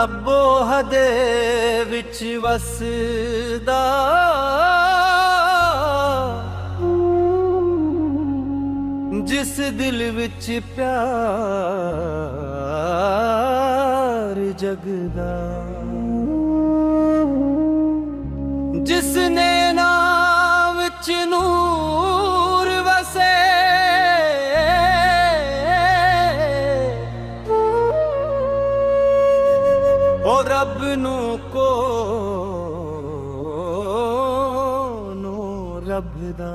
ਰੱਬੋ ਹਦੇ ਵਿੱਚ ਵਸਦਾ ਜਿਸ ਦਿਲ ਵਿੱਚ ਪਿਆਰ ਜਗਦਾ ਜਿਸ ਨੇ ਨਾਮ ਵਿੱਚ ਨੂਰ ਵਸੇ ਉਹ ਰੱਬ ਨੂੰ ਕੋਨੋਂ ਲੱਭਦਾ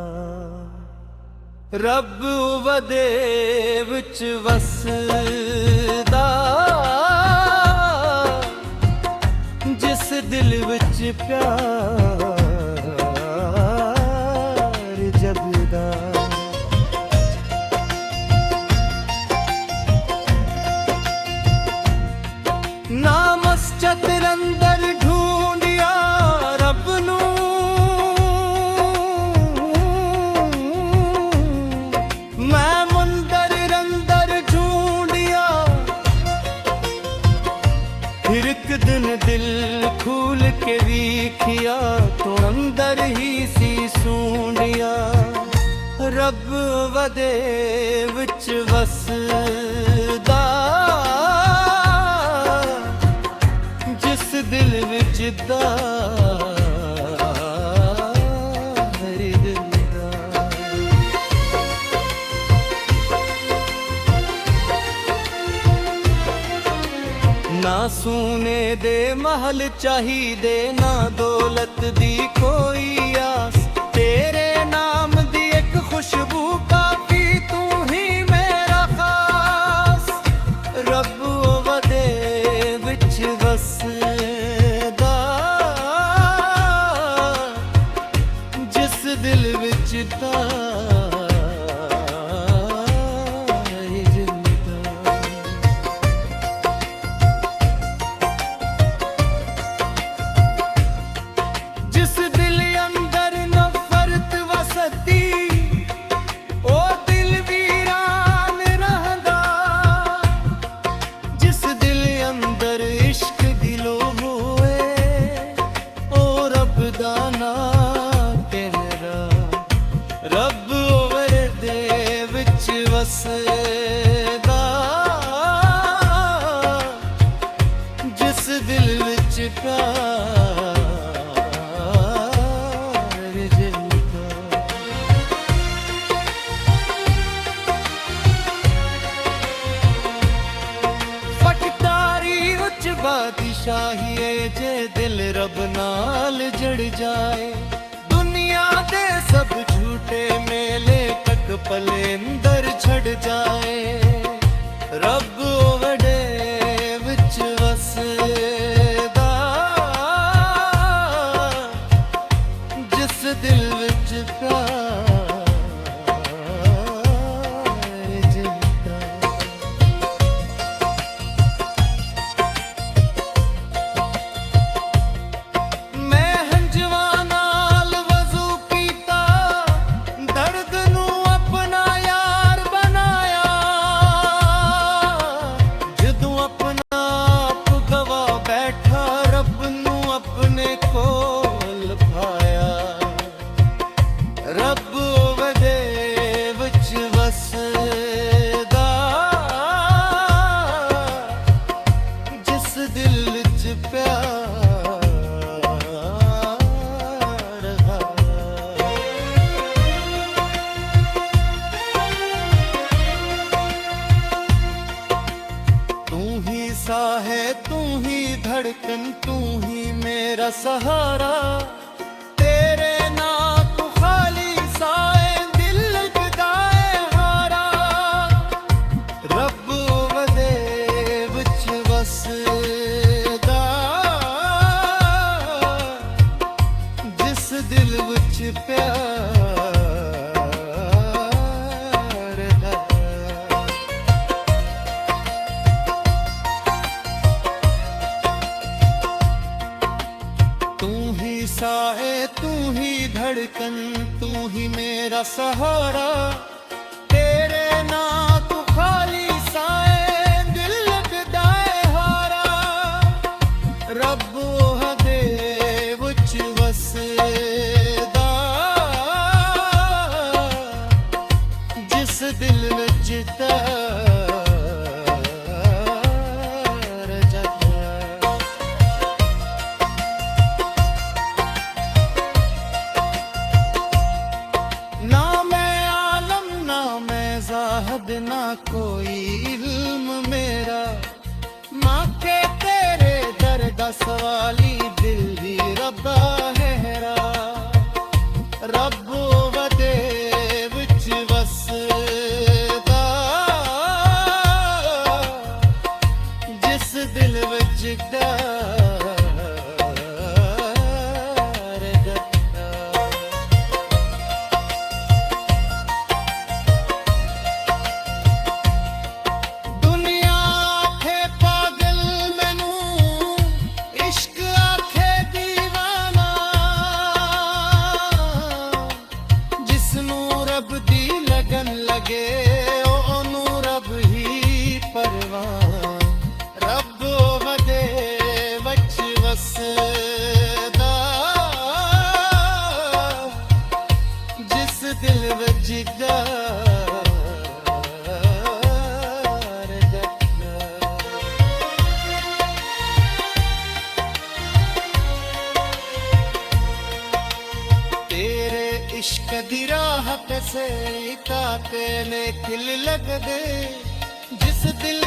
ਰੱਬ ਵਦੇ ਵਿੱਚ ਵਸਦਾ ਜਿਸ ਦਿਲ ਵਿੱਚ ਪਿਆਰ ਜਗਦਾ ਨਾ ਮਸਜਿਦ ਅੰਦਰ ਢੂੰਡਿਆ ਰੱਬ ਨੂੰ ਮੈਂ ਮੰਦਰ ਅੰਦਰ ਢੂੰਡਿਆ ਫਿਰ ਇੱਕ ਦਿਨ ਦਿਲ ਖੋਲ ਕੇ ਵੇਖਿਆ ਤੂੰ ਅੰਦਰ ਹੀ ਸੀ ਸੂੰਡਿਆ ਰੱਬ ਵਦੇ ਵਿੱਚ ਵਸਦਾ ਦਿਲ ਵਿੱਚ ਦਾਰ ਦਿੰਦਾ ਨਾ ਸੋਨੇ ਦੇ ਮਹਲ ਚਾਹੀਦੇ ਨਾ ਦੌਲਤ ਦੀ ਕੋਈ ਆਸ ਤੇਰੇ ਨਾਮ ਦੀ ਇੱਕ ਖੁਸ਼ਬੂ ਕਾਫੀ ਤੂੰ ਹੀ ਮੇਰਾ ਖਾਸ ਰੱਬ ਵਦੇ ਵਿੱਚ ਵਸਦਾ ਦਿਲ ਵਿੱਚ ਜਿਸ ਦਿਲ ਅੰਦਰ ਨਫ਼ਰਤ ਵਸਦੀ ਉਹ ਦਿਲ ਵੀਰਾਨ ਰਹਿੰਦਾ ਜਿਸ ਦਿਲ ਅੰਦਰ ਇਸ਼ਕ ਦਿਲੋਂ ਹੋਏ ਉਹ ਰੱਬ ਦਾ ਨਾਮ ਰੱਬ ਵਦੇ ਵਿੱਚ ਵਸਦਾ ਜਿਸ ਦਿਲ ਵਿੱਚ ਪਿਆਰ ਜਗਦਾ ਫਕਤਾਰੀ ਉੱਚ ਬਾਦਸ਼ਾਹੀ ਜੇ ਦਿਲ ਰੱਬ ਨਾਲ ਜੜ ਜਾਏ ਦੁਨੀਆ ਦੇ ਸਭ झूठे मेले तक पले अंदर छड़ जाए रब वडे विच वसदा जिस दिल विच प्यार जगदा मैं हंजवा नाल वज़ू कीता दर्द नू अपना यार बनाया जदों अपना आप गवा बैठा रब नू अपने कोल भाया रब वदे विच वसदा जिस दिल विच है तू ही धड़कन तू ही मेरा सहारा तेरे ना तू खाली साए दिल लगदाए हारा रब वदे विच वसदा जिस दिल विच प्यार साए तू ही धड़कन तू ही मेरा सहारा तेरे ना तू खाली साए दिल लगदाए हारा ਬਾਬਾ ਹੈਰਾ ਰੱਬੋ ਵਦੇ ਵਿੱਚ ਵਸਦਾ ਜਿਸ ਦਿਲ ਵਿੱਚ ਡਰ ਗੱਦਾ ਦੁਨੀਆ ਆਖੇ ਪਾਗਲ ਮੈਨੂੰ ਇਸ਼ਕ ਆਖੇ ਦੀਵਾਨਾ ਜਿਸ ਨੂੰ ਰੱਬ ਦੀ ਲਗਨ ਲਗੇ ਉਹਨੂੰ ਰੱਬ ਹੀ ਪਰਵਾਨ ਰੱਬ ਵਦੇ ਵਿੱਚ ਵਸਦਾ ਜਿਸ ਦਿਲ ਵਿੱਚ ਡਰ ਗੱਦਾ तेरे इश्क दी राह पे से ताते ने खिल लगदे जिस दिल